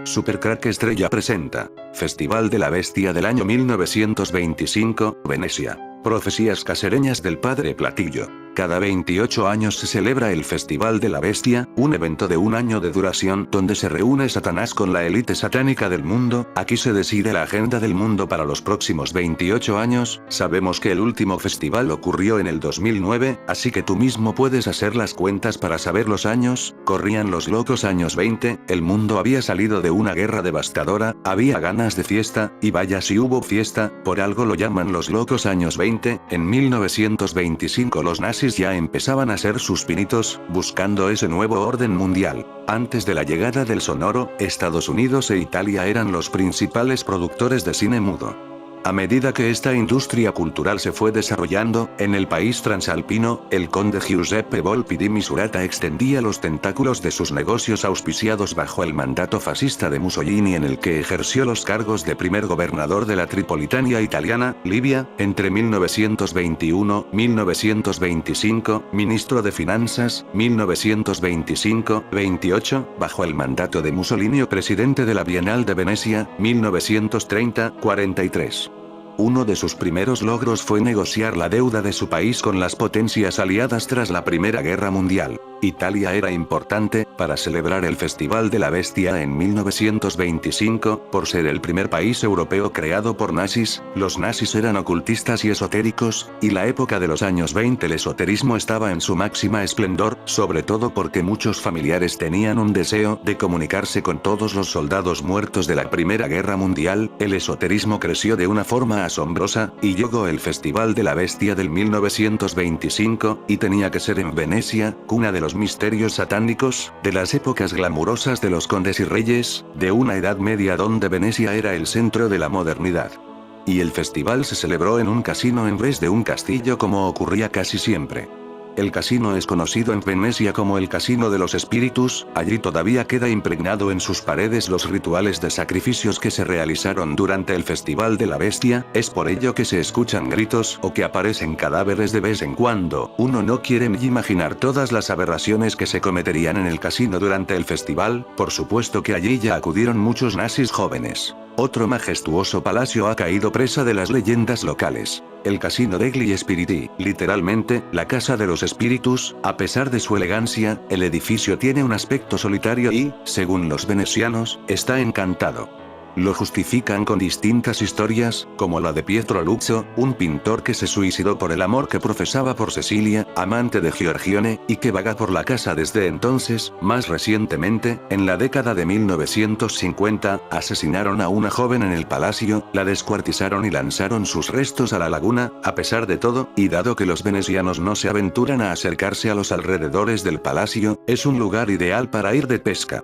Supercrack Estrella presenta Festival de la Bestia del año 1925, Venecia. Profecías casereñas del Padre Platillo. Cada 28 años se celebra el Festival de la Bestia, un evento de un año de duración donde se reúne Satanás con la élite satánica del mundo. Aquí se decide la agenda del mundo para los próximos 28 años. Sabemos que el último festival ocurrió en el 2009, así que tú mismo puedes hacer las cuentas para saber los años. Corrían los locos años 20, el mundo había salido de una guerra devastadora, había ganas de fiesta, y vaya si hubo fiesta, por algo lo llaman los locos años 20. En 1925 los nazis ya empezaban a hacer sus pinitos, buscando ese nuevo orden mundial. Antes de la llegada del sonoro, Estados Unidos e Italia eran los principales productores de cine mudo. A medida que esta industria cultural se fue desarrollando, en el país transalpino, el conde Giuseppe Volpi di Misurata extendía los tentáculos de sus negocios auspiciados bajo el mandato fascista de Mussolini, en el que ejerció los cargos de primer gobernador de la Tripolitania italiana, Libia, entre 1921-1925, ministro de Finanzas, 1925-28, bajo el mandato de Mussolini o presidente de la Bienal de Venecia, 1930-43. Uno de sus primeros logros fue negociar la deuda de su país con las potencias aliadas tras la Primera Guerra Mundial. Italia era importante para celebrar el Festival de la Bestia en 1925, por ser el primer país europeo creado por nazis. Los nazis eran ocultistas y esotéricos, y la época de los años 20 el esoterismo estaba en su máxima esplendor, sobre todo porque muchos familiares tenían un deseo de comunicarse con todos los soldados muertos de la Primera Guerra Mundial. El esoterismo creció de una forma asombrosa, y llegó el Festival de la Bestia del 1925, y tenía que ser en Venecia, cuna de los misterios satánicos, de las épocas glamurosas de los condes y reyes, de una Edad Media donde Venecia era el centro de la modernidad. Y el festival se celebró en un casino en vez de un castillo, como ocurría casi siempre. El casino es conocido en Venecia como el Casino de los Espíritus. Allí todavía queda impregnado en sus paredes los rituales de sacrificios que se realizaron durante el Festival de la Bestia. Es por ello que se escuchan gritos o que aparecen cadáveres de vez en cuando. Uno no quiere ni imaginar todas las aberraciones que se cometerían en el casino durante el festival. Por supuesto que allí ya acudieron muchos nazis jóvenes. Otro majestuoso palacio ha caído presa de las leyendas locales. El Casino degli Spiriti, literalmente, la Casa de los Espíritus. A pesar de su elegancia, el edificio tiene un aspecto solitario y, según los venecianos, está encantado. Lo justifican con distintas historias, como la de Pietro Luzzo, un pintor que se suicidó por el amor que profesaba por Cecilia, amante de Giorgione, y que vaga por la casa desde entonces. Más recientemente, en la década de 1950, asesinaron a una joven en el palacio, la descuartizaron y lanzaron sus restos a la laguna. A pesar de todo, y dado que los venecianos no se aventuran a acercarse a los alrededores del palacio, es un lugar ideal para ir de pesca.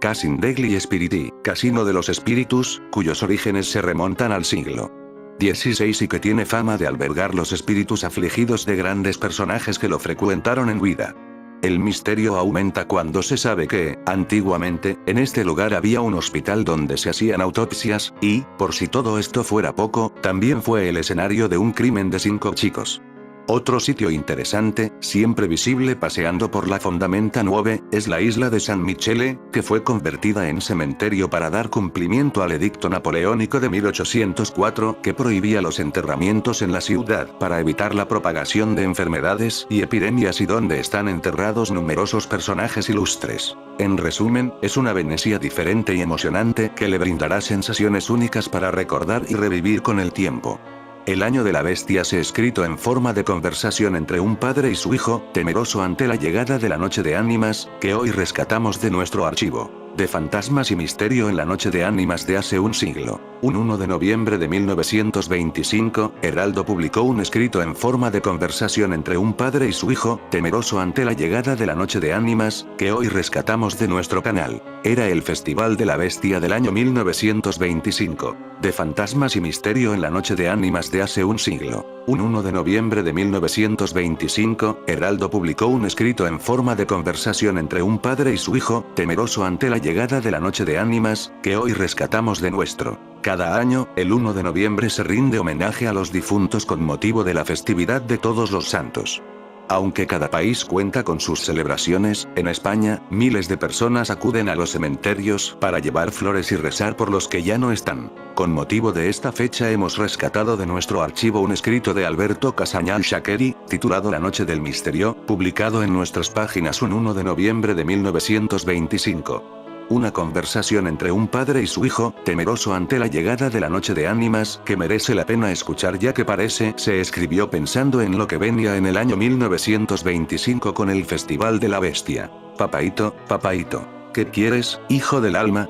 Casino degli Spiriti, Casino de los Espíritus, cuyos orígenes se remontan al siglo XVI y que tiene fama de albergar los espíritus afligidos de grandes personajes que lo frecuentaron en vida. El misterio aumenta cuando se sabe que, antiguamente, en este lugar había un hospital donde se hacían autopsias, y, por si todo esto fuera poco, también fue el escenario de un crimen de 5 chicos. Otro sitio interesante, siempre visible paseando por la Fondamenta Nuove, es la isla de San Michele, que fue convertida en cementerio para dar cumplimiento al edicto napoleónico de 1804, que prohibía los enterramientos en la ciudad para evitar la propagación de enfermedades y epidemias, y donde están enterrados numerosos personajes ilustres. En resumen, es una Venecia diferente y emocionante que le brindará sensaciones únicas para recordar y revivir con el tiempo. El año de la bestia se ha escrito en forma de conversación entre un padre y su hijo, temeroso ante la llegada de la noche de ánimas, que hoy rescatamos de nuestro archivo de fantasmas y misterio en la noche de ánimas de hace un siglo. Un 1 de noviembre de 1925, Heraldo publicó un escrito en forma de conversación entre un padre y su hijo, temeroso ante la llegada de la noche de ánimas, que hoy rescatamos de nuestro canal. Era el Festival de la Bestia del año 1925, de fantasmas y misterio en la noche de ánimas de hace un siglo. Un 1 de noviembre de 1925, Heraldo publicó un escrito en forma de conversación entre un padre y su hijo, temeroso ante la llegada de la noche de ánimas, que hoy rescatamos de nuestro. Cada año, el 1 de noviembre se rinde homenaje a los difuntos con motivo de la festividad de Todos los Santos. Aunque cada país cuenta con sus celebraciones, en España, miles de personas acuden a los cementerios para llevar flores y rezar por los que ya no están. Con motivo de esta fecha hemos rescatado de nuestro archivo un escrito de Alberto Casañal Shaqueri, titulado La Noche del Misterio, publicado en nuestras páginas un 1 de noviembre de 1925. Una conversación entre un padre y su hijo, temeroso ante la llegada de la Noche de Ánimas, que merece la pena escuchar ya que parece se escribió pensando en lo que venía en el año 1925 con el Festival de la Bestia. Papaíto, papaíto, ¿qué quieres, hijo del alma?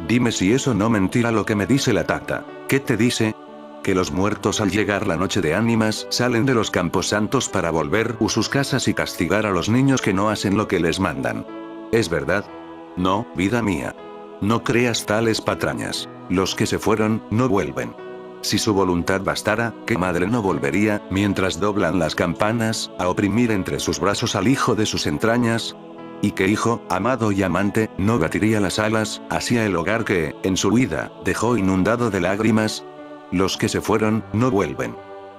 Dime si eso no mentira lo que me dice la tata. ¿Qué te dice? Que los muertos al llegar la Noche de Ánimas salen de los campos santos para volver a sus casas y castigar a los niños que no hacen lo que les mandan. ¿Es verdad? No, vida mía. No creas tales patrañas. Los que se fueron, no vuelven. Si su voluntad bastara, ¿qué madre no volvería, mientras doblan las campanas, a oprimir entre sus brazos al hijo de sus entrañas? ¿Y qué hijo, amado y amante, no batiría las alas, hacia el hogar que, en su huida, dejó inundado de lágrimas? Los que se fueron, no vuelven.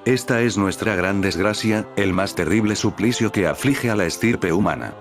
Esta es nuestra gran desgracia, el más terrible suplicio que aflige a la estirpe humana.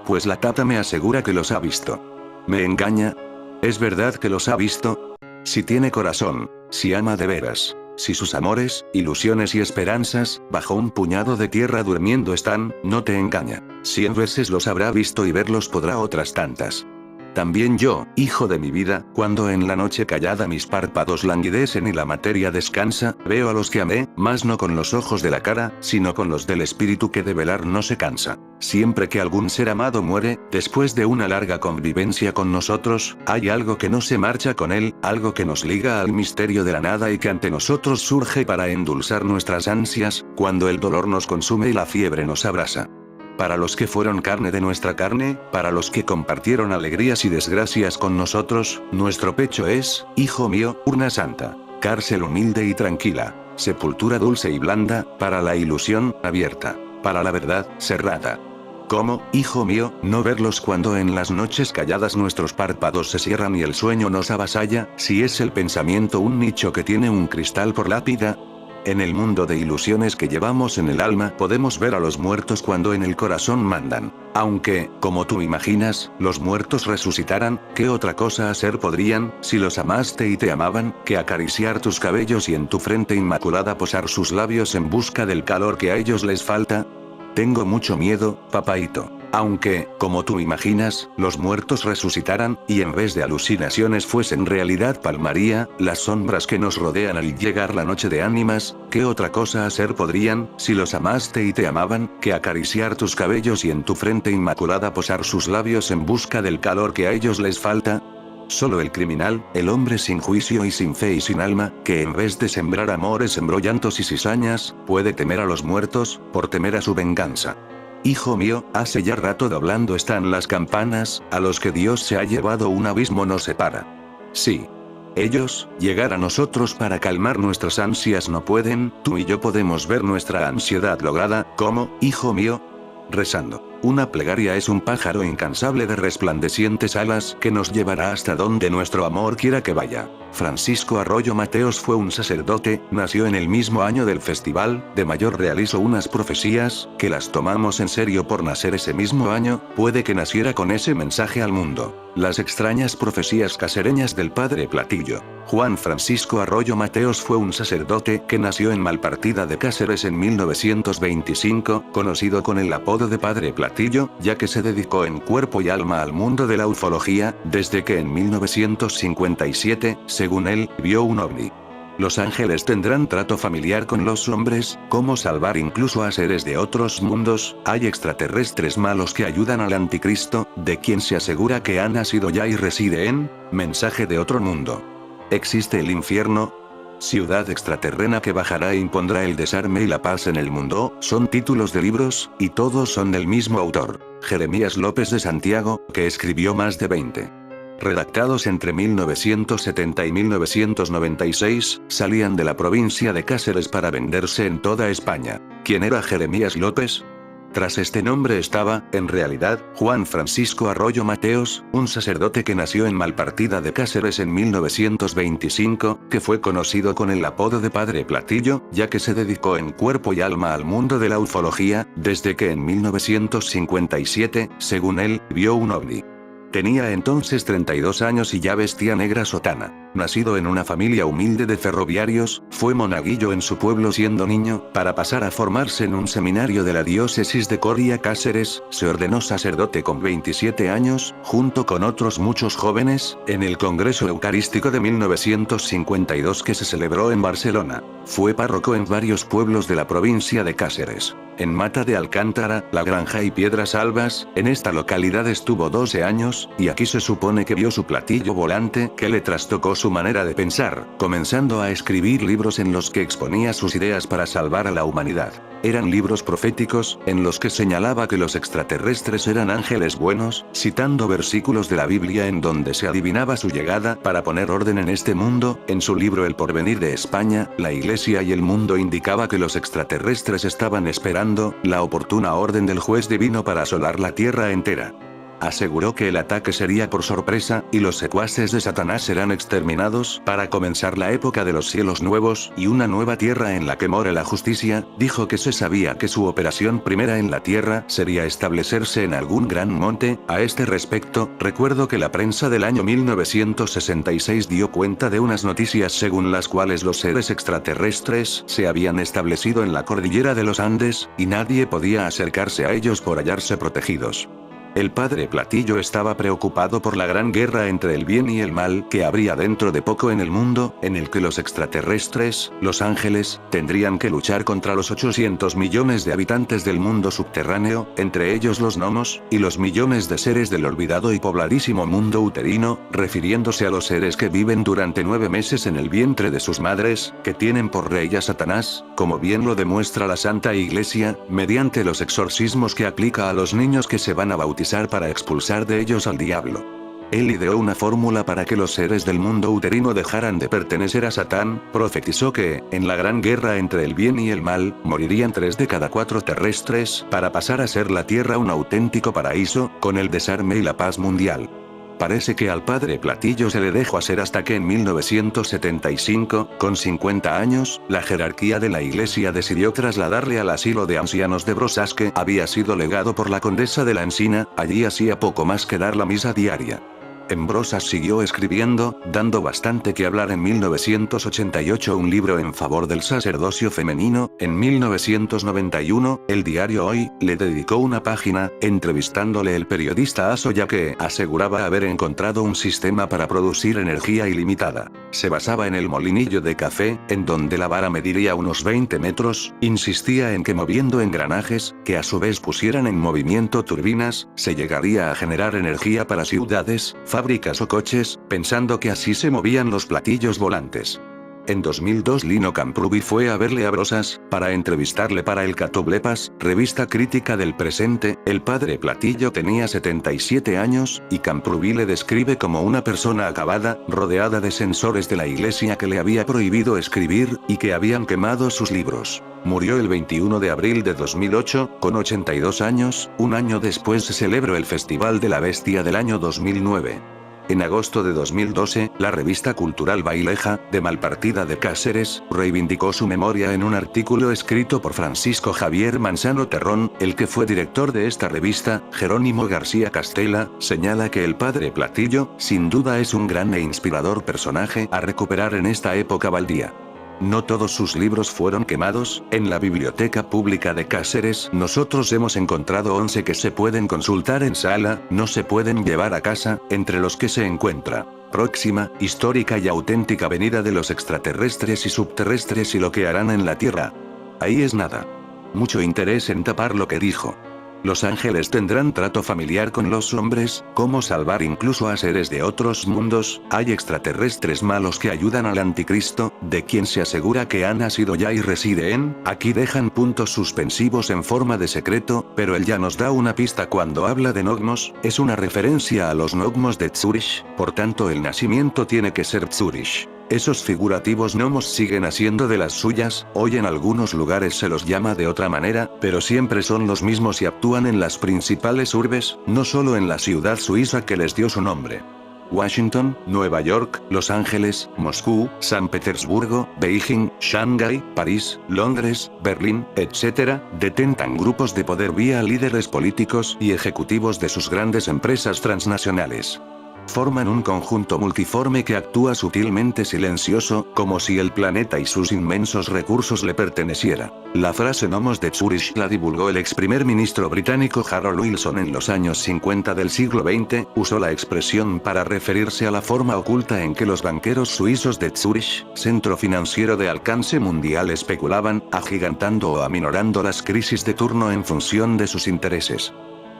Pues la tata me asegura que los ha visto. ¿Me engaña? ¿Es verdad que los ha visto? Si tiene corazón, si ama de veras, si sus amores, ilusiones y esperanzas, bajo un puñado de tierra durmiendo están, no te engaña. 100 veces los habrá visto y verlos podrá otras tantas. También yo, hijo de mi vida, cuando en la noche callada mis párpados languidecen y la materia descansa, veo a los que amé, mas no con los ojos de la cara, sino con los del espíritu que de velar no se cansa. Siempre que algún ser amado muere, después de una larga convivencia con nosotros, hay algo que no se marcha con él, algo que nos liga al misterio de la nada y que ante nosotros surge para endulzar nuestras ansias, cuando el dolor nos consume y la fiebre nos abrasa. Para los que fueron carne de nuestra carne, para los que compartieron alegrías y desgracias con nosotros, nuestro pecho es, hijo mío, urna santa, cárcel humilde y tranquila, sepultura dulce y blanda, para la ilusión, abierta, para la verdad, cerrada. ¿Cómo, hijo mío, no verlos cuando en las noches calladas nuestros párpados se cierran y el sueño nos avasalla, si es el pensamiento un nicho que tiene un cristal por lápida? En el mundo de ilusiones que llevamos en el alma podemos ver a los muertos cuando en el corazón mandan. Aunque, como tú imaginas, los muertos resucitaran, ¿qué otra cosa hacer podrían, si los amaste y te amaban, que acariciar tus cabellos y en tu frente inmaculada posar sus labios en busca del calor que a ellos les falta? Tengo mucho miedo, papaíto. Aunque, como tú imaginas, los muertos resucitaran, y en vez de alucinaciones fuesen realidad palmaría, las sombras que nos rodean al llegar la Noche de Ánimas, ¿qué otra cosa hacer podrían, si los amaste y te amaban, que acariciar tus cabellos y en tu frente inmaculada posar sus labios en busca del calor que a ellos les falta? Solo el criminal, el hombre sin juicio y sin fe y sin alma, que en vez de sembrar amores sembró llantos y cizañas, puede temer a los muertos, por temer a su venganza. Hijo mío, hace ya rato doblando están las campanas, a los que Dios se ha llevado un abismo nos separa. Sí. Ellos, llegar a nosotros para calmar nuestras ansias no pueden, tú y yo podemos ver nuestra ansiedad lograda, ¿cómo, hijo mío? Rezando. Una plegaria es un pájaro incansable de resplandecientes alas que nos llevará hasta donde nuestro amor quiera que vaya. Francisco Arroyo Mateos fue un sacerdote, nació en el mismo año del festival, de mayor realizó unas profecías, que las tomamos en serio por nacer ese mismo año, puede que naciera con ese mensaje al mundo. Las extrañas profecías casereñas del padre Platillo. Juan Francisco Arroyo Mateos fue un sacerdote que nació en Malpartida de Cáceres en 1925, conocido con el apodo de padre Platillo, ya que se dedicó en cuerpo y alma al mundo de la ufología, desde que en 1957, según él, vio un ovni. Los ángeles tendrán trato familiar con los hombres, cómo salvar incluso a seres de otros mundos, hay extraterrestres malos que ayudan al anticristo, de quien se asegura que ha nacido ya y reside en, mensaje de otro mundo. ¿Existe el infierno? Ciudad extraterrena que bajará e impondrá el desarme y la paz en el mundo, son títulos de libros, y todos son del mismo autor, Jeremías López de Santiago, que escribió más de 20. Redactados entre 1970 y 1996, salían de la provincia de Cáceres para venderse en toda España. ¿Quién era Jeremías López? Tras este nombre estaba, en realidad, Juan Francisco Arroyo Mateos, un sacerdote que nació en Malpartida de Cáceres en 1925, que fue conocido con el apodo de Padre Platillo, ya que se dedicó en cuerpo y alma al mundo de la ufología, desde que en 1957, según él, vio un ovni. Tenía entonces 32 años y ya vestía negra sotana. Nacido en una familia humilde de ferroviarios, fue monaguillo en su pueblo siendo niño, para pasar a formarse en un seminario de la diócesis de Coria Cáceres, se ordenó sacerdote con 27 años, junto con otros muchos jóvenes, en el Congreso Eucarístico de 1952 que se celebró en Barcelona. Fue párroco en varios pueblos de la provincia de Cáceres. En Mata de Alcántara, La Granja y Piedras Albas, en esta localidad estuvo 12 años, y aquí se supone que vio su platillo volante que le trastocó su manera de pensar, comenzando a escribir libros en los que exponía sus ideas para salvar a la humanidad. Eran libros proféticos, en los que señalaba que los extraterrestres eran ángeles buenos, citando versículos de la Biblia en donde se adivinaba su llegada para poner orden en este mundo. En su libro El porvenir de España, la Iglesia y el mundo indicaba que los extraterrestres estaban esperando la oportuna orden del juez divino para asolar la tierra entera. Aseguró que el ataque sería por sorpresa, y los secuaces de Satanás serán exterminados, para comenzar la época de los cielos nuevos, y una nueva tierra en la que more la justicia. Dijo que se sabía que su operación primera en la tierra sería establecerse en algún gran monte. A este respecto, recuerdo que la prensa del año 1966 dio cuenta de unas noticias según las cuales los seres extraterrestres se habían establecido en la cordillera de los Andes, y nadie podía acercarse a ellos por hallarse protegidos. El Padre Platillo estaba preocupado por la gran guerra entre el bien y el mal que habría dentro de poco en el mundo, en el que los extraterrestres, los ángeles, tendrían que luchar contra los 800 millones de habitantes del mundo subterráneo, entre ellos los gnomos, y los millones de seres del olvidado y pobladísimo mundo uterino, refiriéndose a los seres que viven durante 9 meses en el vientre de sus madres, que tienen por rey a Satanás, como bien lo demuestra la Santa Iglesia, mediante los exorcismos que aplica a los niños que se van a bautizar para expulsar de ellos al diablo. Él ideó una fórmula para que los seres del mundo uterino dejaran de pertenecer a Satán. Profetizó que, en la gran guerra entre el bien y el mal, morirían 3 de cada 4 terrestres, para pasar a ser la Tierra un auténtico paraíso, con el desarme y la paz mundial. Parece que al Padre Platillo se le dejó hacer hasta que en 1975, con 50 años, la jerarquía de la Iglesia decidió trasladarle al asilo de ancianos de Brosas, que había sido legado por la condesa de la Encina. Allí hacía poco más que dar la misa diaria. En Brosas siguió escribiendo, dando bastante que hablar. En 1988 un libro en favor del sacerdocio femenino. En 1991, el diario Hoy le dedicó una página, entrevistándole el periodista Asoya, que aseguraba haber encontrado un sistema para producir energía ilimitada. Se basaba en el molinillo de café, en donde la vara mediría unos 20 metros, insistía en que moviendo engranajes, que a su vez pusieran en movimiento turbinas, se llegaría a generar energía para ciudades, fábricas o coches, pensando que así se movían los platillos volantes. En 2002 Lino Camprubi fue a verle a Brosas, para entrevistarle para el Catoblepas, revista crítica del presente. El Padre Platillo tenía 77 años, y Camprubi le describe como una persona acabada, rodeada de censores de la Iglesia que le había prohibido escribir, y que habían quemado sus libros. Murió el 21 de abril de 2008, con 82 años. Un año después se celebró el Festival de la Bestia del año 2009. En agosto de 2012, la revista cultural Baileja, de Malpartida de Cáceres, reivindicó su memoria en un artículo escrito por Francisco Javier Manzano Terrón. El que fue director de esta revista, Jerónimo García Castela, señala que el Padre Platillo, sin duda es un gran e inspirador personaje a recuperar en esta época baldía. No todos sus libros fueron quemados. En la Biblioteca Pública de Cáceres nosotros hemos encontrado 11 que se pueden consultar en sala, no se pueden llevar a casa, entre los que se encuentra Próxima, histórica y auténtica venida de los extraterrestres y subterrestres y lo que harán en la Tierra. Ahí es nada. Mucho interés en tapar lo que dijo. Los ángeles tendrán trato familiar con los hombres, cómo salvar incluso a seres de otros mundos. Hay extraterrestres malos que ayudan al anticristo, de quien se asegura que ha nacido ya y reside en. Aquí dejan puntos suspensivos en forma de secreto, pero él ya nos da una pista cuando habla de Nogmos. Es una referencia a los Nogmos de Zúrich, por tanto el nacimiento tiene que ser Zúrich. Esos figurativos gnomos siguen haciendo de las suyas, hoy en algunos lugares se los llama de otra manera, pero siempre son los mismos y actúan en las principales urbes, no solo en la ciudad suiza que les dio su nombre. Washington, Nueva York, Los Ángeles, Moscú, San Petersburgo, Beijing, Shanghái, París, Londres, Berlín, etc., detentan grupos de poder vía líderes políticos y ejecutivos de sus grandes empresas transnacionales. Forman un conjunto multiforme que actúa sutilmente silencioso, como si el planeta y sus inmensos recursos le perteneciera. La frase Gnomos de Zúrich la divulgó el ex primer ministro británico Harold Wilson en los años 50 del siglo XX, usó la expresión para referirse a la forma oculta en que los banqueros suizos de Zúrich, centro financiero de alcance mundial, especulaban, agigantando o aminorando las crisis de turno en función de sus intereses.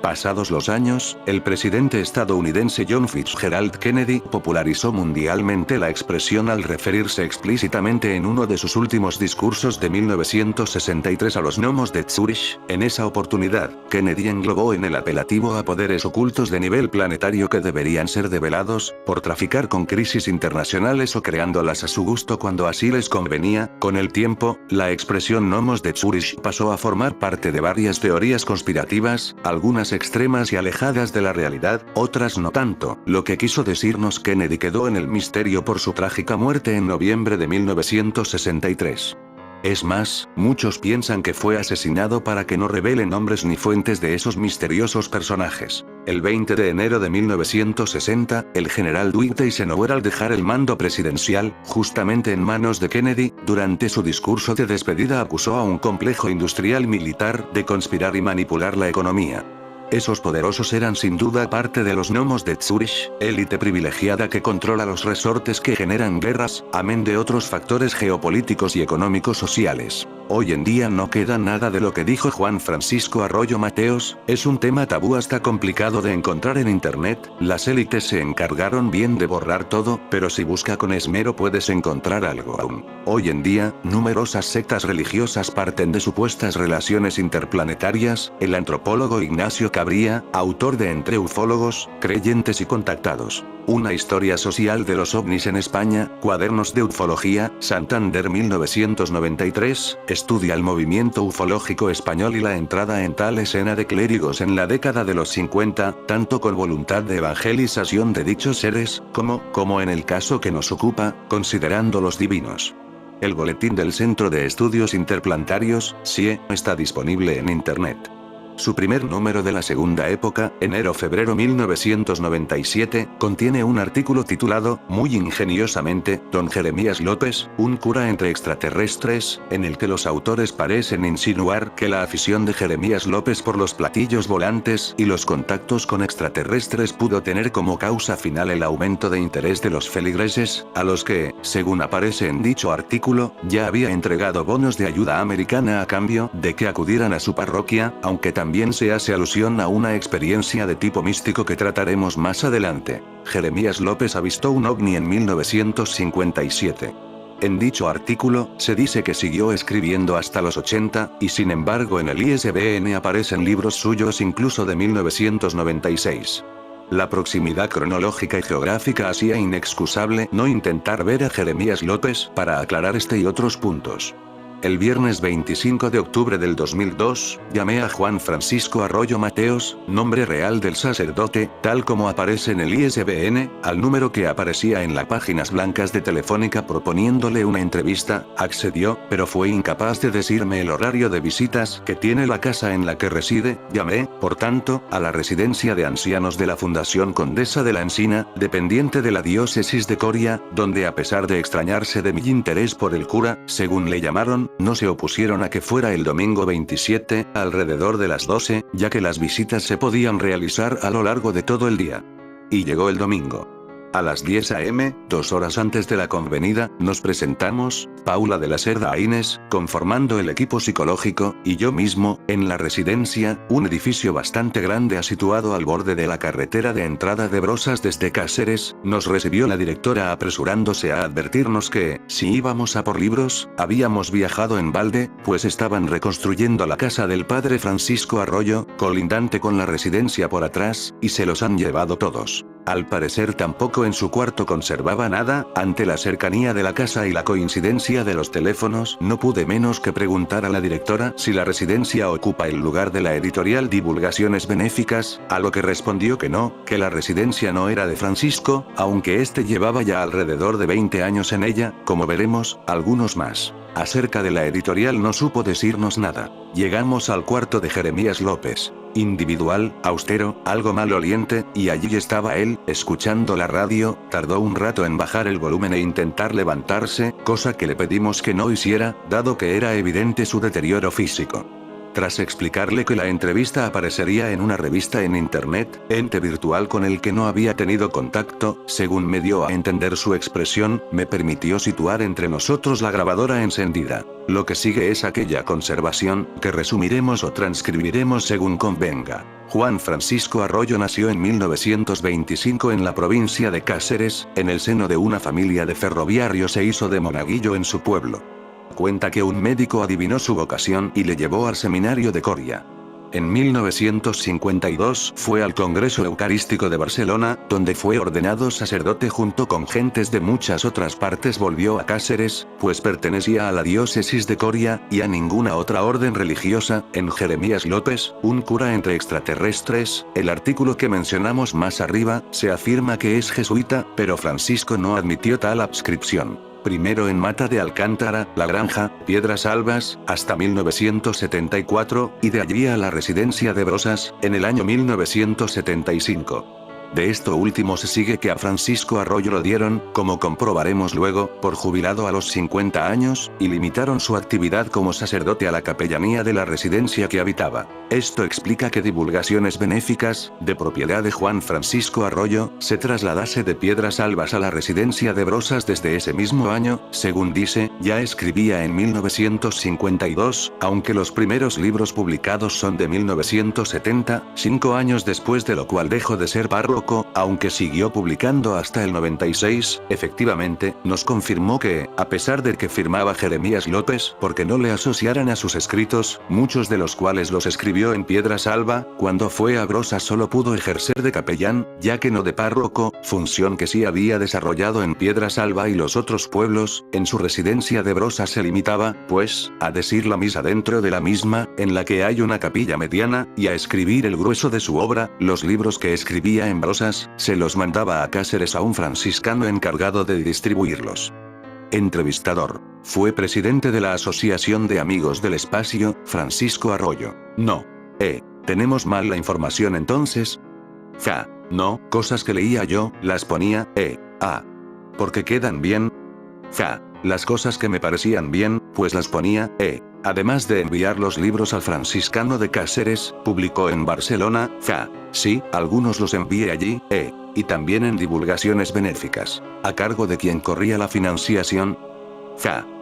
Pasados los años, el presidente estadounidense John Fitzgerald Kennedy popularizó mundialmente la expresión al referirse explícitamente en uno de sus últimos discursos de 1963 a los gnomos de Zúrich. En esa oportunidad, Kennedy englobó en el apelativo a poderes ocultos de nivel planetario que deberían ser develados, por traficar con crisis internacionales o creándolas a su gusto cuando así les convenía. Con el tiempo, la expresión gnomos de Zúrich pasó a formar parte de varias teorías conspirativas, algunas extremas y alejadas de la realidad, otras no tanto. Lo que quiso decirnos Kennedy quedó en el misterio por su trágica muerte en noviembre de 1963. Es más, muchos piensan que fue asesinado para que no revele nombres ni fuentes de esos misteriosos personajes. El 20 de enero de 1960, el general Dwight Eisenhower, al dejar el mando presidencial, justamente en manos de Kennedy, durante su discurso de despedida acusó a un complejo industrial militar de conspirar y manipular la economía. Esos poderosos eran sin duda parte de los gnomos de Zúrich, élite privilegiada que controla los resortes que generan guerras, amén de otros factores geopolíticos y económicos sociales. Hoy en día no queda nada de lo que dijo Juan Francisco Arroyo Mateos, es un tema tabú hasta complicado de encontrar en internet, las élites se encargaron bien de borrar todo, pero si busca con esmero puedes encontrar algo aún. Hoy en día, numerosas sectas religiosas parten de supuestas relaciones interplanetarias, el antropólogo Ignacio Cabría, autor de Entre ufólogos, creyentes y contactados. Una historia social de los ovnis en España, Cuadernos de Ufología, Santander 1993, estudia el movimiento ufológico español y la entrada en tal escena de clérigos en la década de los 50, tanto con voluntad de evangelización de dichos seres, como en el caso que nos ocupa, considerándolos divinos. El boletín del Centro de Estudios Interplanetarios, CIE, está disponible en internet. Su primer número de la segunda época, enero-febrero 1997, contiene un artículo titulado, muy ingeniosamente, Don Jeremías López, un cura entre extraterrestres, en el que los autores parecen insinuar que la afición de Jeremías López por los platillos volantes y los contactos con extraterrestres pudo tener como causa final el aumento de interés de los feligreses, a los que, según aparece en dicho artículo, ya había entregado bonos de ayuda americana a cambio de que acudieran a su parroquia, aunque también se hace alusión a una experiencia de tipo místico que trataremos más adelante. Jeremías López avistó un ovni en 1957. En dicho artículo, se dice que siguió escribiendo hasta los 80, y sin embargo en el ISBN aparecen libros suyos incluso de 1996. La proximidad cronológica y geográfica hacía inexcusable no intentar ver a Jeremías López para aclarar este y otros puntos. El viernes 25 de octubre del 2002, llamé a Juan Francisco Arroyo Mateos, nombre real del sacerdote, tal como aparece en el ISBN, al número que aparecía en las páginas blancas de Telefónica proponiéndole una entrevista, accedió, pero fue incapaz de decirme el horario de visitas que tiene la casa en la que reside. Llamé, por tanto, a la residencia de ancianos de la Fundación Condesa de la Encina, dependiente de la diócesis de Coria, donde a pesar de extrañarse de mi interés por el cura, según le llamaron, no se opusieron a que fuera el domingo 27, alrededor de las 12, ya que las visitas se podían realizar a lo largo de todo el día. Y llegó el domingo. A las 10 a.m., 2 horas antes de la convenida, nos presentamos, Paula de la Cerda Aines, conformando el equipo psicológico, y yo mismo, en la residencia, un edificio bastante grande situado al borde de la carretera de entrada de Brosas desde Cáceres. Nos recibió la directora apresurándose a advertirnos que, si íbamos a por libros, habíamos viajado en balde, pues estaban reconstruyendo la casa del padre Francisco Arroyo, colindante con la residencia por atrás, y se los han llevado todos. Al parecer tampoco en su cuarto conservaba nada. Ante la cercanía de la casa y la coincidencia de los teléfonos, no pude menos que preguntar a la directora si la residencia ocupa el lugar de la editorial Divulgaciones Benéficas, a lo que respondió que no, que la residencia no era de Francisco, aunque este llevaba ya alrededor de 20 años en ella, como veremos, algunos más. Acerca de la editorial no supo decirnos nada. Llegamos al cuarto de Jeremías López. Individual, austero, algo maloliente, y allí estaba él, escuchando la radio. Tardó un rato en bajar el volumen e intentar levantarse, cosa que le pedimos que no hiciera, dado que era evidente su deterioro físico. Tras explicarle que la entrevista aparecería en una revista en internet, ente virtual con el que no había tenido contacto, según me dio a entender su expresión, me permitió situar entre nosotros la grabadora encendida. Lo que sigue es aquella conservación, que resumiremos o transcribiremos según convenga. Juan Francisco Arroyo nació en 1925 en la provincia de Cáceres, en el seno de una familia de ferroviarios e hizo de monaguillo en su pueblo. Cuenta que un médico adivinó su vocación y le llevó al seminario de Coria. En 1952 fue al Congreso Eucarístico de Barcelona, donde fue ordenado sacerdote junto con gentes de muchas otras partes. Volvió a Cáceres, pues pertenecía a la diócesis de Coria, y a ninguna otra orden religiosa. En Jeremías López, un cura entre extraterrestres, el artículo que mencionamos más arriba, se afirma que es jesuita, pero Francisco no admitió tal adscripción. Primero en Mata de Alcántara, La Granja, Piedras Albas, hasta 1974, y de allí a la residencia de Brosas, en el año 1975. De esto último se sigue que a Francisco Arroyo lo dieron, como comprobaremos luego, por jubilado a los 50 años, y limitaron su actividad como sacerdote a la capellanía de la residencia que habitaba. Esto explica que Divulgaciones Benéficas, de propiedad de Juan Francisco Arroyo, se trasladase de Piedras Albas a la residencia de Brosas desde ese mismo año. Según dice, ya escribía en 1952, aunque los primeros libros publicados son de 1970, 5 años después, de lo cual dejó de ser párroco, aunque siguió publicando hasta el 96. Efectivamente, nos confirmó que, a pesar de que firmaba Jeremías López porque no le asociaran a sus escritos, muchos de los cuales los escribió en Piedras Alba, cuando fue a Brosas solo pudo ejercer de capellán, ya que no de párroco, función que sí había desarrollado en Piedras Alba y los otros pueblos. En su residencia de Brosas se limitaba, pues, a decir la misa dentro de la misma, en la que hay una capilla mediana, y a escribir el grueso de su obra. Los libros que escribía en Brosas, se los mandaba a Cáceres a un franciscano encargado de distribuirlos. Entrevistador. Fue presidente de la Asociación de Amigos del Espacio, Francisco Arroyo. No. ¿Tenemos mal la información entonces? Ja. No, cosas que leía yo, las ponía, porque quedan bien. Ja. Las cosas que me parecían bien, pues las ponía, Además de enviar los libros al franciscano de Cáceres, publicó en Barcelona, sí, algunos los envié allí, y también en Divulgaciones Benéficas. ¿A cargo de quién corría la financiación?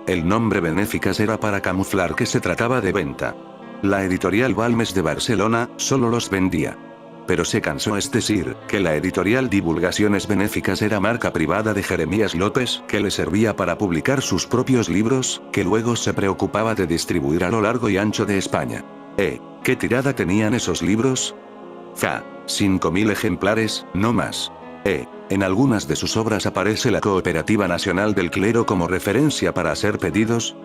El nombre Benéficas era para camuflar que se trataba de venta. La editorial Balmes de Barcelona, solo los vendía. Pero se cansó, es decir, que la editorial Divulgaciones Benéficas era marca privada de Jeremías López, que le servía para publicar sus propios libros, que luego se preocupaba de distribuir a lo largo y ancho de España. ¿Qué tirada tenían esos libros? 5.000 ejemplares, no más. En algunas de sus obras aparece la Cooperativa Nacional del Clero como referencia para hacer pedidos.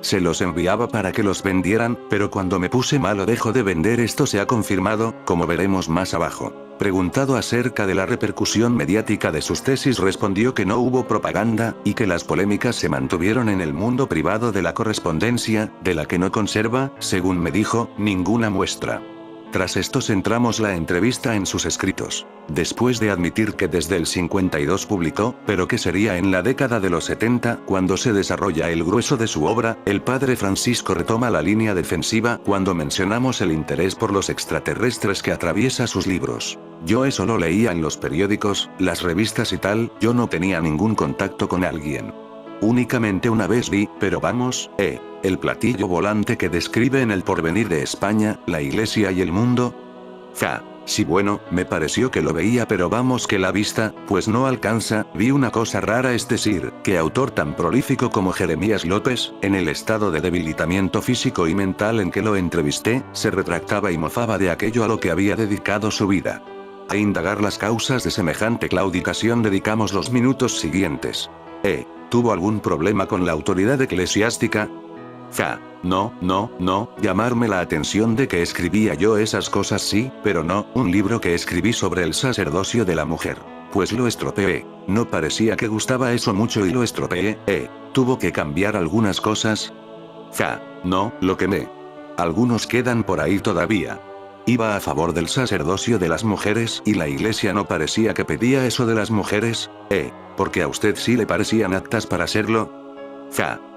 Se los enviaba para que los vendieran, pero cuando me puse malo dejó de vender. Esto se ha confirmado, como veremos más abajo. Preguntado acerca de la repercusión mediática de sus tesis, respondió que no hubo propaganda, y que las polémicas se mantuvieron en el mundo privado de la correspondencia, de la que no conserva, según me dijo, ninguna muestra. Tras esto centramos la entrevista en sus escritos. Después de admitir que desde el 52 publicó, pero que sería en la década de los 70 cuando se desarrolla el grueso de su obra, el padre Francisco retoma la línea defensiva cuando mencionamos el interés por los extraterrestres que atraviesa sus libros. Yo eso lo leía en los periódicos, las revistas y tal, yo no tenía ningún contacto con alguien. Únicamente una vez vi, pero vamos, el platillo volante que describe en El porvenir de España, la Iglesia y el mundo. Sí, bueno, me pareció que lo veía, pero vamos que la vista, pues no alcanza. Vi una cosa rara, es decir, que autor tan prolífico como Jeremías López, en el estado de debilitamiento físico y mental en que lo entrevisté, se retractaba y mofaba de aquello a lo que había dedicado su vida. A indagar las causas de semejante claudicación dedicamos los minutos siguientes. ¿Tuvo algún problema con la autoridad eclesiástica? No, llamarme la atención de que escribía yo esas cosas sí, pero no, un libro que escribí sobre el sacerdocio de la mujer. Pues lo estropeé. No parecía que gustaba eso mucho y lo estropeé, ¿Tuvo que cambiar algunas cosas? No, lo quemé. Algunos quedan por ahí todavía. Iba a favor del sacerdocio de las mujeres y la iglesia no parecía que pedía eso de las mujeres, porque a usted sí le parecían aptas para serlo.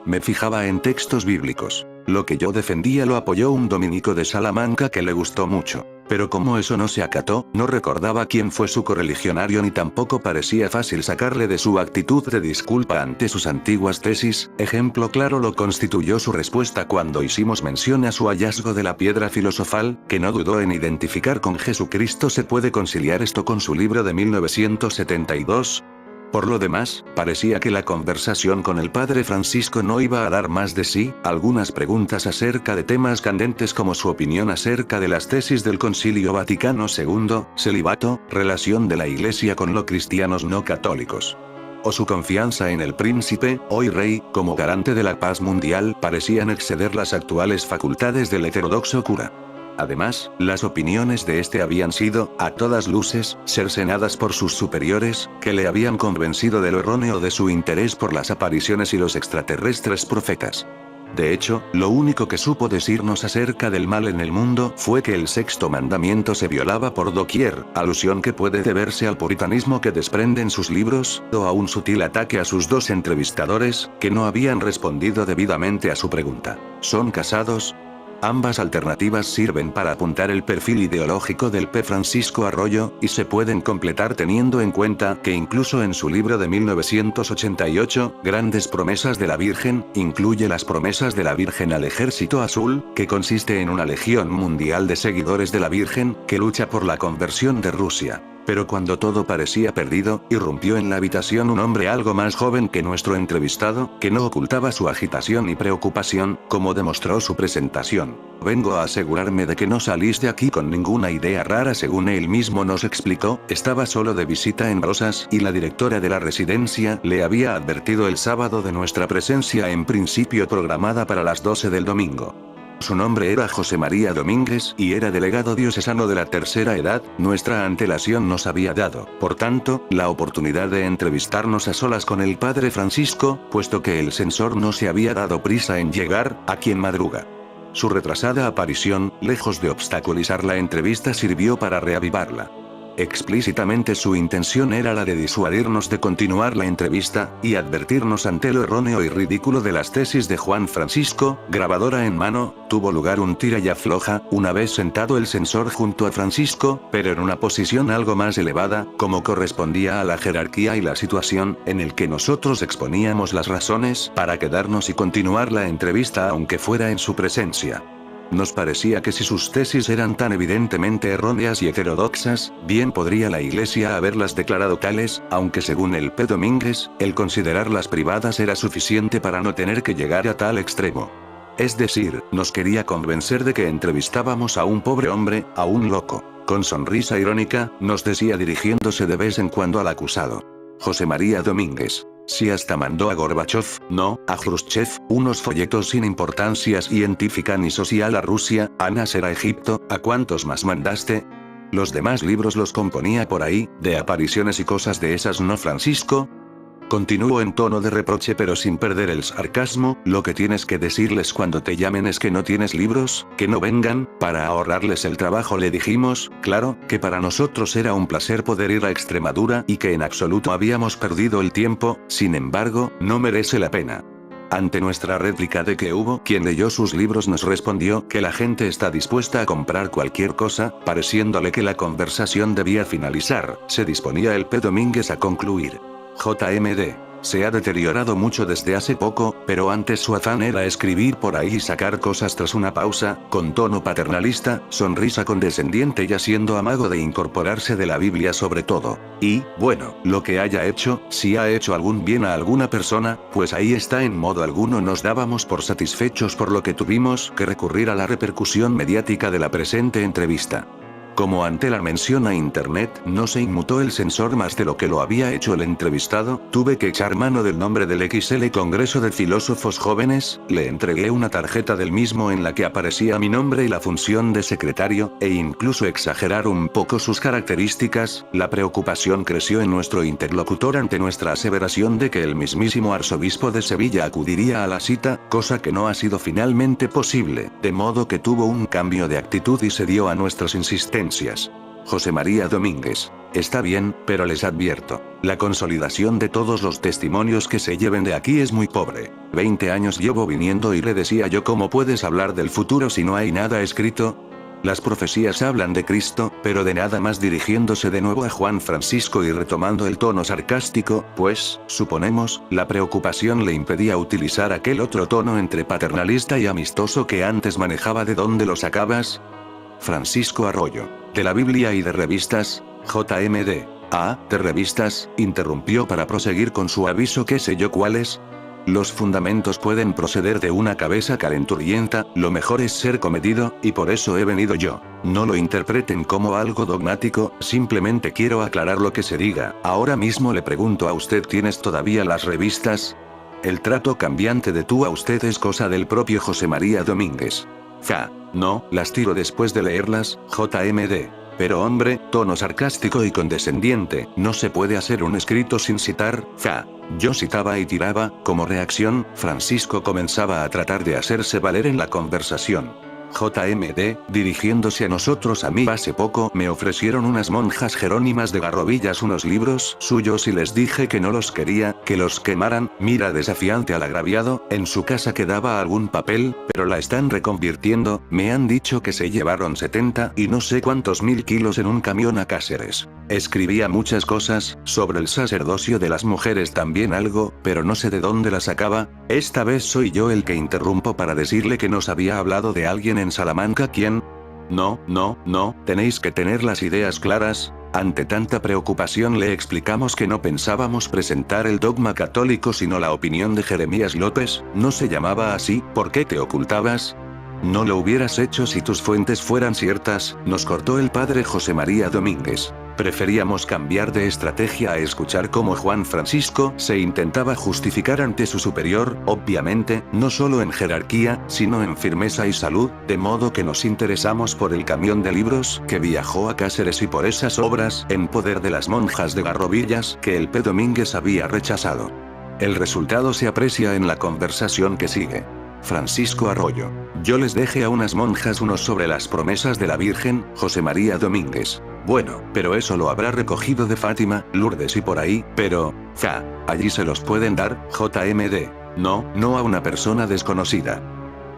Me fijaba en textos bíblicos. Lo que yo defendía lo apoyó un dominico de Salamanca que le gustó mucho. Pero como eso no se acató, no recordaba quién fue su correligionario ni tampoco parecía fácil sacarle de su actitud de disculpa ante sus antiguas tesis. Ejemplo claro lo constituyó su respuesta cuando hicimos mención a su hallazgo de la piedra filosofal, que no dudó en identificar con Jesucristo. ¿Se puede conciliar esto con su libro de 1972? Por lo demás, parecía que la conversación con el padre Francisco no iba a dar más de sí. Algunas preguntas acerca de temas candentes como su opinión acerca de las tesis del Concilio Vaticano II, celibato, relación de la Iglesia con los cristianos no católicos, o su confianza en el príncipe, hoy rey, como garante de la paz mundial, parecían exceder las actuales facultades del heterodoxo cura. Además, las opiniones de este habían sido, a todas luces, cercenadas por sus superiores, que le habían convencido de lo erróneo de su interés por las apariciones y los extraterrestres profetas. De hecho, lo único que supo decirnos acerca del mal en el mundo fue que el sexto mandamiento se violaba por doquier, alusión que puede deberse al puritanismo que desprenden sus libros, o a un sutil ataque a sus dos entrevistadores, que no habían respondido debidamente a su pregunta. ¿Son casados? Ambas alternativas sirven para apuntar el perfil ideológico del P. Francisco Arroyo, y se pueden completar teniendo en cuenta que incluso en su libro de 1988, Grandes Promesas de la Virgen, incluye las promesas de la Virgen al Ejército Azul, que consiste en una legión mundial de seguidores de la Virgen, que lucha por la conversión de Rusia. Pero cuando todo parecía perdido, irrumpió en la habitación un hombre algo más joven que nuestro entrevistado, que no ocultaba su agitación y preocupación, como demostró su presentación. Vengo a asegurarme de que no saliste aquí con ninguna idea rara. Según él mismo nos explicó, estaba solo de visita en Rosas, y la directora de la residencia le había advertido el sábado de nuestra presencia en principio programada para las 12 del domingo. Su nombre era José María Domínguez y era delegado diocesano de la tercera edad. Nuestra antelación nos había dado, por tanto, la oportunidad de entrevistarnos a solas con el padre Francisco, puesto que el censor no se había dado prisa en llegar, a quien madruga. Su retrasada aparición, lejos de obstaculizar la entrevista, sirvió para reavivarla. Explícitamente su intención era la de disuadirnos de continuar la entrevista, y advertirnos ante lo erróneo y ridículo de las tesis de Juan Francisco. Grabadora en mano, tuvo lugar un tira y afloja, una vez sentado el censor junto a Francisco, pero en una posición algo más elevada, como correspondía a la jerarquía y la situación, en el que nosotros exponíamos las razones para quedarnos y continuar la entrevista aunque fuera en su presencia. Nos parecía que si sus tesis eran tan evidentemente erróneas y heterodoxas, bien podría la Iglesia haberlas declarado tales, aunque según el P. Domínguez, el considerarlas privadas era suficiente para no tener que llegar a tal extremo. Es decir, nos quería convencer de que entrevistábamos a un pobre hombre, a un loco. Con sonrisa irónica, nos decía dirigiéndose de vez en cuando al acusado. José María Domínguez. Si hasta mandó a Gorbachov, no, a Khrushchev, unos folletos sin importancia científica ni social a Rusia, a Nasser a Egipto, ¿a cuántos más mandaste? Los demás libros los componía por ahí, de apariciones y cosas de esas, ¿no, Francisco? Continuó en tono de reproche pero sin perder el sarcasmo. Lo que tienes que decirles cuando te llamen es que no tienes libros, que no vengan, para ahorrarles el trabajo. Le dijimos, claro, que para nosotros era un placer poder ir a Extremadura y que en absoluto habíamos perdido el tiempo, sin embargo, no merece la pena. Ante nuestra réplica de que hubo quien leyó sus libros, nos respondió que la gente está dispuesta a comprar cualquier cosa. Pareciéndole que la conversación debía finalizar, se disponía el P. Domínguez a concluir. JMD. Se ha deteriorado mucho desde hace poco, pero antes su afán era escribir por ahí y sacar cosas. Tras una pausa, con tono paternalista, sonrisa condescendiente y haciendo amago de incorporarse de la Biblia sobre todo. Y, bueno, lo que haya hecho, si ha hecho algún bien a alguna persona, pues ahí está. En modo alguno nos dábamos por satisfechos, por lo que tuvimos que recurrir a la repercusión mediática de la presente entrevista. Como ante la mención a internet no se inmutó el censor más de lo que lo había hecho el entrevistado, tuve que echar mano del nombre del XL Congreso de Filósofos Jóvenes, le entregué una tarjeta del mismo en la que aparecía mi nombre y la función de secretario, e incluso exagerar un poco sus características. La preocupación creció en nuestro interlocutor ante nuestra aseveración de que el mismísimo arzobispo de Sevilla acudiría a la cita, cosa que no ha sido finalmente posible, de modo que tuvo un cambio de actitud y cedió a nuestras insistencias. José María Domínguez. Está bien, pero les advierto, la consolidación de todos los testimonios que se lleven de aquí es muy pobre. 20 años llevo viniendo y le decía yo, ¿cómo puedes hablar del futuro si no hay nada escrito? Las profecías hablan de Cristo, pero de nada más, dirigiéndose de nuevo a Juan Francisco y retomando el tono sarcástico, pues, suponemos, la preocupación le impedía utilizar aquel otro tono entre paternalista y amistoso que antes manejaba. ¿De dónde lo sacabas? Francisco Arroyo. De la Biblia y de revistas. JMD. Ah, de revistas, interrumpió para proseguir con su aviso. ¿Qué sé yo cuáles? Los fundamentos pueden proceder de una cabeza calenturienta, lo mejor es ser comedido, y por eso he venido yo. No lo interpreten como algo dogmático, simplemente quiero aclarar lo que se diga. Ahora mismo le pregunto a usted, ¿tienes todavía las revistas? El trato cambiante de tú a usted es cosa del propio José María Domínguez. Ja, no, las tiro después de leerlas, JMD. Pero hombre, tono sarcástico y condescendiente, no se puede hacer un escrito sin citar. Ja. Yo citaba y tiraba. Como reacción, Francisco comenzaba a tratar de hacerse valer en la conversación. JMD, dirigiéndose a nosotros, a mí hace poco me ofrecieron unas monjas jerónimas de Garrovillas unos libros suyos y les dije que no los quería, que los quemaran. Mira, desafiante al agraviado, en su casa quedaba algún papel, pero la están reconvirtiendo. Me han dicho que se llevaron 70 y no sé cuántos mil kilos en un camión a Cáceres. Escribía muchas cosas, sobre el sacerdocio de las mujeres también algo, pero no sé de dónde la sacaba. Esta vez soy yo el que interrumpo para decirle que nos había hablado de alguien en Salamanca. ¿Quién? No, tenéis que tener las ideas claras. Ante tanta preocupación le explicamos que no pensábamos presentar el dogma católico sino la opinión de Jeremías López. No se llamaba así. ¿Por qué te ocultabas? No lo hubieras hecho si tus fuentes fueran ciertas, nos cortó el padre José María Domínguez. Preferíamos cambiar de estrategia a escuchar cómo Juan Francisco se intentaba justificar ante su superior, obviamente, no solo en jerarquía, sino en firmeza y salud, de modo que nos interesamos por el camión de libros que viajó a Cáceres y por esas obras en poder de las monjas de Garrovillas que el P. Domínguez había rechazado. El resultado se aprecia en la conversación que sigue. Francisco Arroyo. Yo les dejé a unas monjas unos sobre las promesas de la Virgen, José María Domínguez. Bueno, pero eso lo habrá recogido de Fátima, Lourdes y por ahí, pero, ja, allí se los pueden dar, JMD. No a una persona desconocida.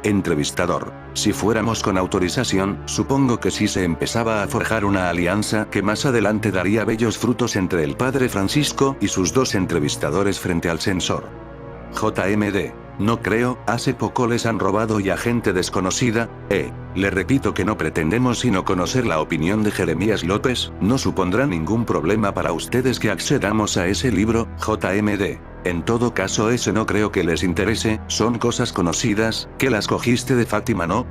Entrevistador. Si fuéramos con autorización, supongo que sí se empezaba a forjar una alianza que más adelante daría bellos frutos entre el padre Francisco y sus dos entrevistadores frente al censor. JMD. No creo, hace poco les han robado y a gente desconocida. Le repito que no pretendemos sino conocer la opinión de Jeremías López. No supondrá ningún problema para ustedes que accedamos a ese libro, JMD. En todo caso ese no creo que les interese, son cosas conocidas, que las cogiste de Fátima, ¿no?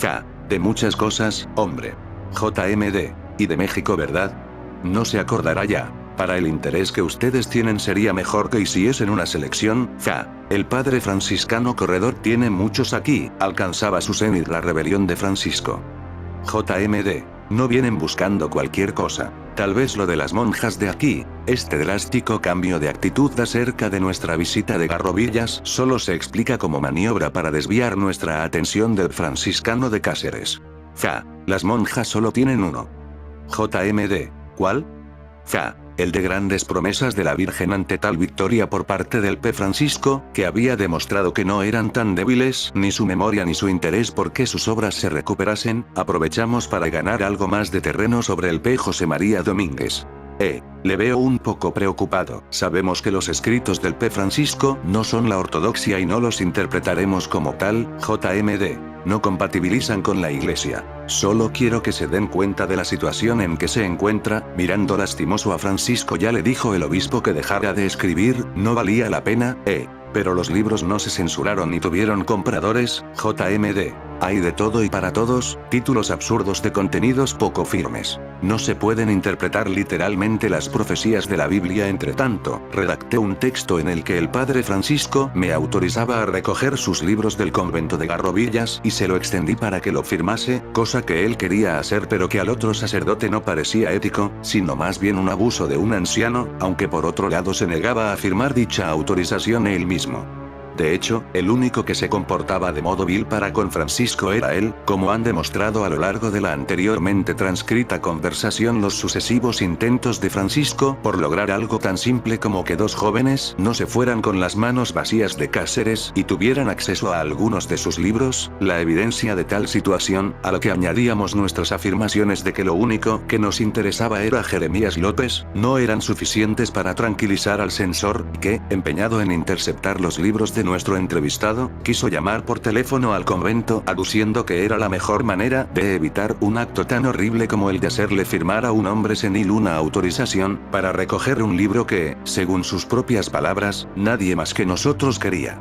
Ja, de muchas cosas, hombre. JMD. Y de México, ¿verdad? No se acordará ya. Para el interés que ustedes tienen sería mejor que hiciesen una selección. Ja, el padre franciscano corredor tiene muchos aquí. Alcanzaba su cenit la rebelión de Francisco. JMD. No vienen buscando cualquier cosa. Tal vez lo de las monjas de aquí. Este drástico cambio de actitud acerca de nuestra visita de Garrovillas solo se explica como maniobra para desviar nuestra atención del franciscano de Cáceres. Ja, las monjas solo tienen uno. JMD. ¿Cuál? Ja, el de grandes promesas de la Virgen ante tal victoria por parte del P. Francisco, que había demostrado que no eran tan débiles ni su memoria ni su interés porque sus obras se recuperasen. Aprovechamos para ganar algo más de terreno sobre el P. José María Domínguez. Le veo un poco preocupado. Sabemos que los escritos del P. Francisco no son la ortodoxia y no los interpretaremos como tal, JMD. No compatibilizan con la Iglesia. Solo quiero que se den cuenta de la situación en que se encuentra. Mirando lastimoso a Francisco, ya le dijo el obispo que dejara de escribir, no valía la pena, pero los libros no se censuraron ni tuvieron compradores, JMD. Hay de todo y para todos, títulos absurdos de contenidos poco firmes. No se pueden interpretar literalmente las profecías de la Biblia. Entre tanto, redacté un texto en el que el padre Francisco me autorizaba a recoger sus libros del convento de Garrovillas y se lo extendí para que lo firmase, cosa que él quería hacer pero que al otro sacerdote no parecía ético, sino más bien un abuso de un anciano, aunque por otro lado se negaba a firmar dicha autorización él mismo. De hecho, el único que se comportaba de modo vil para con Francisco era él, como han demostrado a lo largo de la anteriormente transcrita conversación los sucesivos intentos de Francisco por lograr algo tan simple como que dos jóvenes no se fueran con las manos vacías de Cáceres y tuvieran acceso a algunos de sus libros. La evidencia de tal situación, a lo que añadíamos nuestras afirmaciones de que lo único que nos interesaba era Jeremías López, no eran suficientes para tranquilizar al censor, que, empeñado en interceptar los libros de nuestro entrevistado, quiso llamar por teléfono al convento aduciendo que era la mejor manera de evitar un acto tan horrible como el de hacerle firmar a un hombre senil una autorización para recoger un libro que, según sus propias palabras, nadie más que nosotros quería.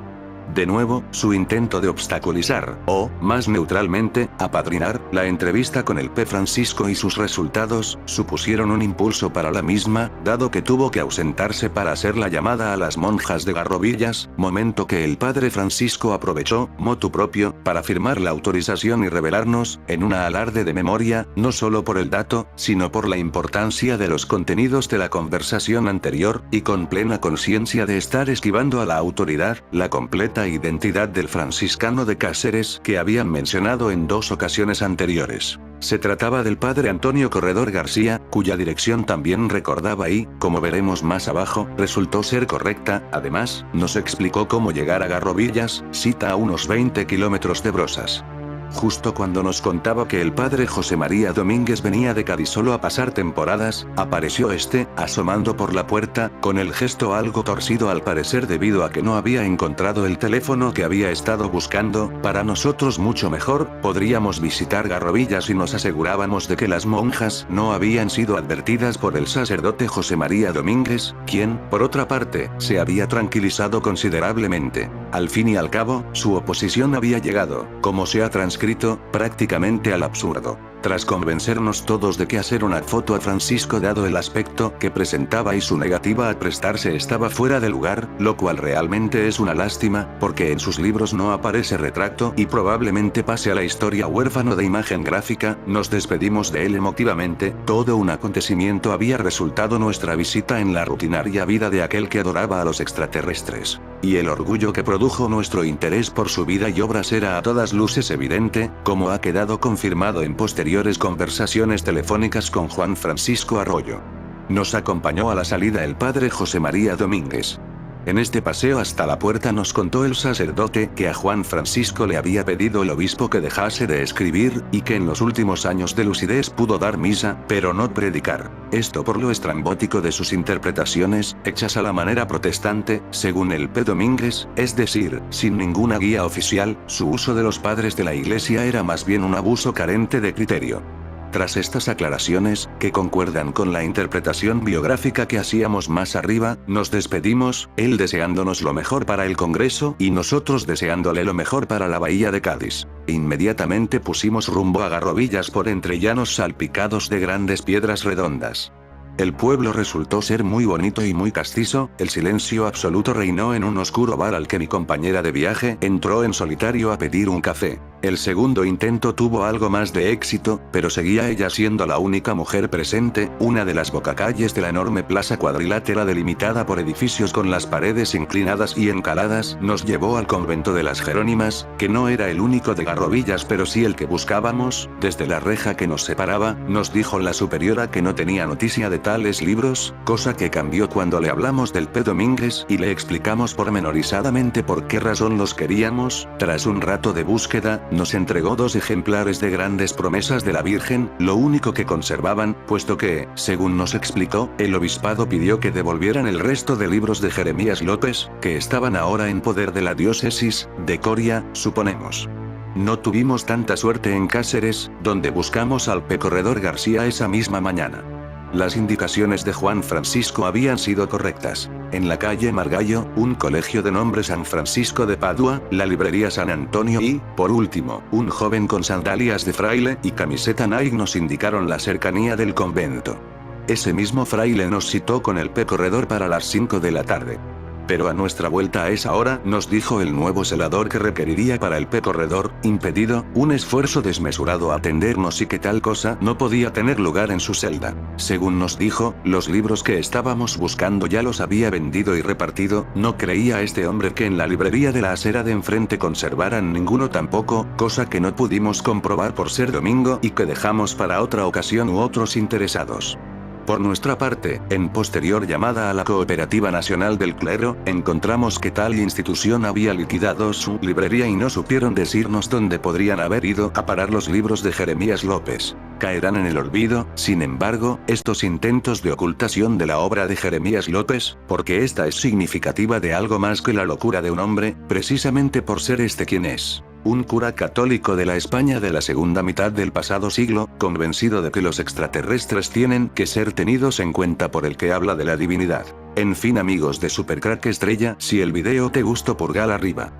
De nuevo, su intento de obstaculizar, o, más neutralmente, apadrinar, la entrevista con el P. Francisco y sus resultados, supusieron un impulso para la misma, dado que tuvo que ausentarse para hacer la llamada a las monjas de Garrovillas, momento que el padre Francisco aprovechó, motu propio, para firmar la autorización y revelarnos, en una alarde de memoria, no solo por el dato, sino por la importancia de los contenidos de la conversación anterior, y con plena conciencia de estar esquivando a la autoridad, la completa identidad del franciscano de Cáceres que habían mencionado en 2 ocasiones anteriores. Se trataba del padre Antonio Corredor García, cuya dirección también recordaba y, como veremos más abajo, resultó ser correcta. Además, nos explicó cómo llegar a Garrovillas, cita a unos 20 kilómetros de Brozas. Justo cuando nos contaba que el padre José María Domínguez venía de Cádiz solo a pasar temporadas, apareció este, asomando por la puerta, con el gesto algo torcido al parecer debido a que no había encontrado el teléfono que había estado buscando. Para nosotros mucho mejor, podríamos visitar Garrovillas y nos asegurábamos de que las monjas no habían sido advertidas por el sacerdote José María Domínguez, quien, por otra parte, se había tranquilizado considerablemente. Al fin y al cabo, su oposición había llegado, como se ha transcrito, prácticamente al absurdo. Tras convencernos todos de que hacer una foto a Francisco dado el aspecto que presentaba y su negativa a prestarse estaba fuera de lugar, lo cual realmente es una lástima, porque en sus libros no aparece retrato y probablemente pase a la historia huérfano de imagen gráfica, nos despedimos de él emotivamente. Todo un acontecimiento había resultado nuestra visita en la rutinaria vida de aquel que adoraba a los extraterrestres. Y el orgullo que produjo nuestro interés por su vida y obras era a todas luces evidente, como ha quedado confirmado en posteriores conversaciones telefónicas con Juan Francisco Arroyo. Nos acompañó a la salida el padre José María Domínguez. En este paseo hasta la puerta nos contó el sacerdote que a Juan Francisco le había pedido el obispo que dejase de escribir, y que en los últimos años de lucidez pudo dar misa, pero no predicar. Esto por lo estrambótico de sus interpretaciones, hechas a la manera protestante, según el P. Domínguez, es decir, sin ninguna guía oficial. Su uso de los padres de la Iglesia era más bien un abuso carente de criterio. Tras estas aclaraciones, que concuerdan con la interpretación biográfica que hacíamos más arriba, nos despedimos, él deseándonos lo mejor para el Congreso y nosotros deseándole lo mejor para la bahía de Cádiz. Inmediatamente pusimos rumbo a Garrovillas por entre llanos salpicados de grandes piedras redondas. El pueblo resultó ser muy bonito y muy castizo. El silencio absoluto reinó en un oscuro bar al que mi compañera de viaje entró en solitario a pedir un café. El segundo intento tuvo algo más de éxito, pero seguía ella siendo la única mujer presente. Una de las bocacalles de la enorme plaza cuadrilátera delimitada por edificios con las paredes inclinadas y encaladas nos llevó al convento de las Jerónimas, que no era el único de Garrovillas pero sí el que buscábamos. Desde la reja que nos separaba, nos dijo la superiora que no tenía noticia de tales libros, cosa que cambió cuando le hablamos del P. Domínguez y le explicamos pormenorizadamente por qué razón los queríamos. Tras un rato de búsqueda, nos entregó 2 ejemplares de Grandes Promesas de la Virgen, lo único que conservaban, puesto que, según nos explicó, el obispado pidió que devolvieran el resto de libros de Jeremías López, que estaban ahora en poder de la diócesis de Coria, suponemos. No tuvimos tanta suerte en Cáceres, donde buscamos al P. Corredor García esa misma mañana. Las indicaciones de Juan Francisco habían sido correctas. En la calle Margallo, un colegio de nombre San Francisco de Padua, la librería San Antonio y, por último, un joven con sandalias de fraile y camiseta Nike nos indicaron la cercanía del convento. Ese mismo fraile nos citó con el P-corredor para las 5 de la tarde. Pero a nuestra vuelta a esa hora, nos dijo el nuevo celador que requeriría para el P-corredor, impedido, un esfuerzo desmesurado a atendernos y que tal cosa no podía tener lugar en su celda. Según nos dijo, los libros que estábamos buscando ya los había vendido y repartido, no creía este hombre que en la librería de la acera de enfrente conservaran ninguno tampoco, cosa que no pudimos comprobar por ser domingo y que dejamos para otra ocasión u otros interesados. Por nuestra parte, en posterior llamada a la Cooperativa Nacional del Clero, encontramos que tal institución había liquidado su librería y no supieron decirnos dónde podrían haber ido a parar los libros de Jeremías López. Caerán en el olvido, sin embargo, estos intentos de ocultación de la obra de Jeremías López, porque esta es significativa de algo más que la locura de un hombre, precisamente por ser este quien es. Un cura católico de la España de la segunda mitad del pasado siglo, convencido de que los extraterrestres tienen que ser tenidos en cuenta por el que habla de la divinidad. En fin amigos de Supercrack Estrella, si el video te gustó pulgar arriba.